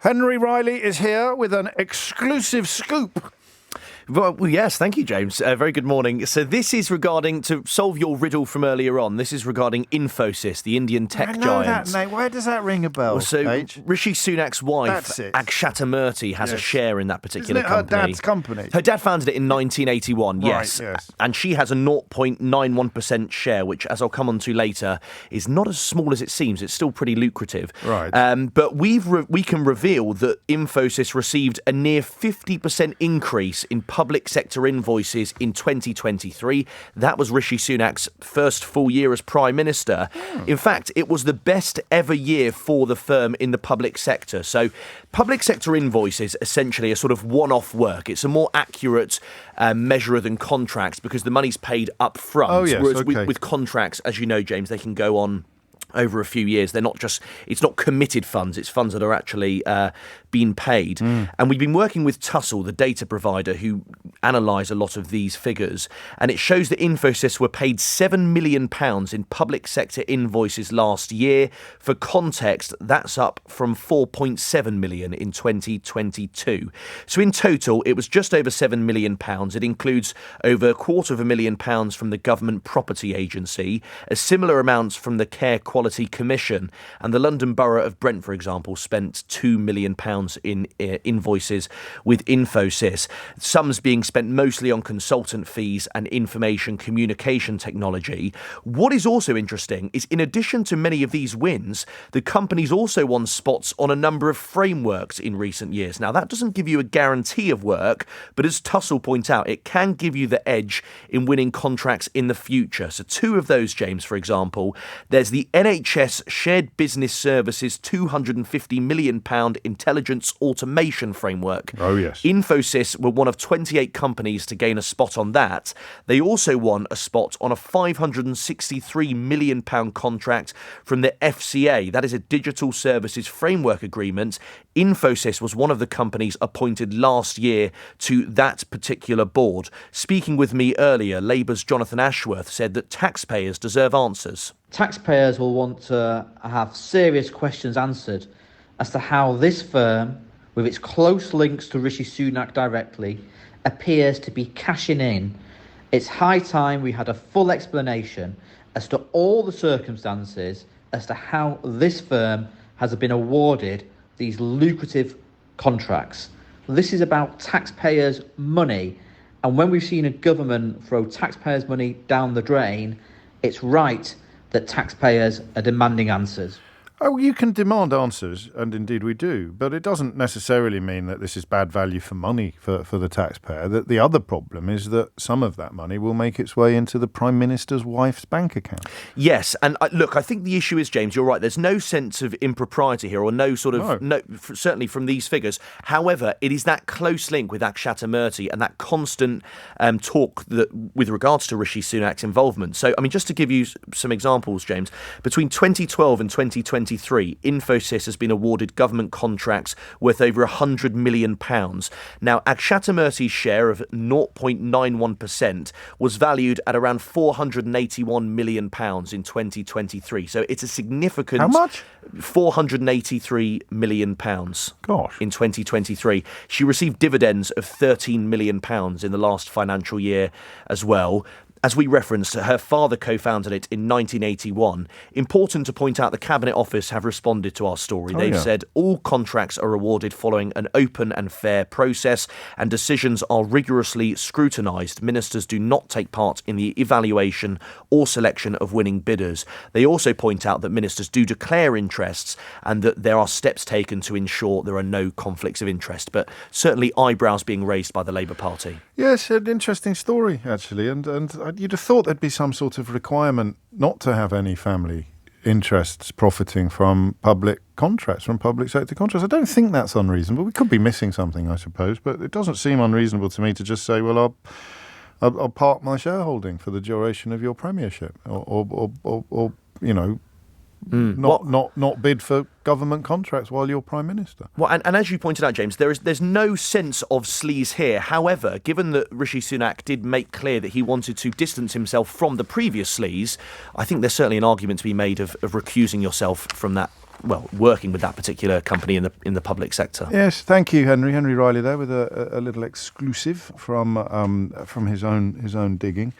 Henry Riley is here with an exclusive scoop. Well, yes, thank you, James. Very good morning. So this is regarding, to solve your riddle from earlier on, this is regarding Infosys, the Indian tech giant. I know that name. Where does that ring a bell? Well, so Rishi Sunak's wife, Akshata Murthy, has a share in that particular company. Isn't it her dad's company? Her dad founded it in 1981, yes. Right, yes. And she has a 0.91% share, which, as I'll come on to later, is not as small as it seems. It's still pretty lucrative. Right. But we can reveal that Infosys received a near 50% increase in public sector invoices in 2023. That was Rishi Sunak's first full year as Prime Minister. In fact, it was the best ever year for the firm in the public sector. So public sector invoices essentially are sort of one-off work. It's a more accurate measure than contracts because the money's paid up front. Oh, yes, whereas okay. with contracts, as you know, James, they can go on over a few years. They're not just, it's not committed funds, it's funds that are actually being paid. And we've been working with Tussle, the data provider, who analyse a lot of these figures. And it shows that Infosys were paid £7 million in public sector invoices last year. For context, that's up from 4.7 million in 2022. So in total, it was just over £7 million. It includes over £250,000 from the Government Property Agency, a similar amount from the Care Quality Commission, and the London Borough of Brent, for example, spent £2 million in invoices with Infosys. Sums being spent mostly on consultant fees and information communication technology. What is also interesting is, in addition to many of these wins, the company's also won spots on a number of frameworks in recent years. Now, that doesn't give you a guarantee of work, but as Tussle point out, it can give you the edge in winning contracts in the future. So two of those, James, for example, there's the NHS Shared Business Services £250 million intelligence automation framework. Oh, yes. Infosys were one of 28 companies to gain a spot on that. They also won a spot on a £563 million contract from the FCA. That is a Digital Services Framework Agreement. Infosys was one of the companies appointed last year to that particular board. Speaking with me earlier, Labour's Jonathan Ashworth said that taxpayers deserve answers. Taxpayers will want to have serious questions answered as to how this firm, with its close links to Rishi Sunak directly, appears to be cashing in. It's high time we had a full explanation as to all the circumstances as to how this firm has been awarded these lucrative contracts. This is about taxpayers' money, and when we've seen a government throw taxpayers' money down the drain, it's right that taxpayers are demanding answers. Oh, you can demand answers, and indeed we do, but it doesn't necessarily mean that this is bad value for money for the taxpayer. That the other problem is that some of that money will make its way into the Prime Minister's wife's bank account. Yes, and look, I think the issue is, James, you're right, there's no sense of impropriety here, or no sort of, certainly from these figures. However, it is that close link with Akshata Murthy and that constant talk that with regards to Rishi Sunak's involvement. So, I mean, just to give you some examples, James, between 2012 and 2023, Infosys has been awarded government contracts worth over £100 million. Now, Akshata Murthy's share of 0.91% was valued at around £481 million in 2023. So it's a significant... How much? £483 million. Gosh. In 2023. She received dividends of £13 million in the last financial year as well. As we referenced, her father co-founded it in 1981. Important to point out, the Cabinet Office have responded to our story. They've said all contracts are awarded following an open and fair process, and decisions are rigorously scrutinised. Ministers do not take part in the evaluation or selection of winning bidders. They also point out that ministers do declare interests and that there are steps taken to ensure there are no conflicts of interest. But certainly eyebrows being raised by the Labour Party. Yes, an interesting story, actually, and you'd have thought there'd be some sort of requirement not to have any family interests profiting from public contracts, from public sector contracts. I don't think that's unreasonable. We could be missing something, I suppose, but it doesn't seem unreasonable to me to just say, well, I'll park my shareholding for the duration of your premiership, or you know, not bid for government contracts while you're Prime Minister. Well, and as you pointed out, James, there's no sense of sleaze here. However, given that Rishi Sunak did make clear that he wanted to distance himself from the previous sleaze, I think there's certainly an argument to be made of recusing yourself from that working with that particular company in the public sector. Yes, thank you, Henry. Henry Riley there with a little exclusive from his own digging.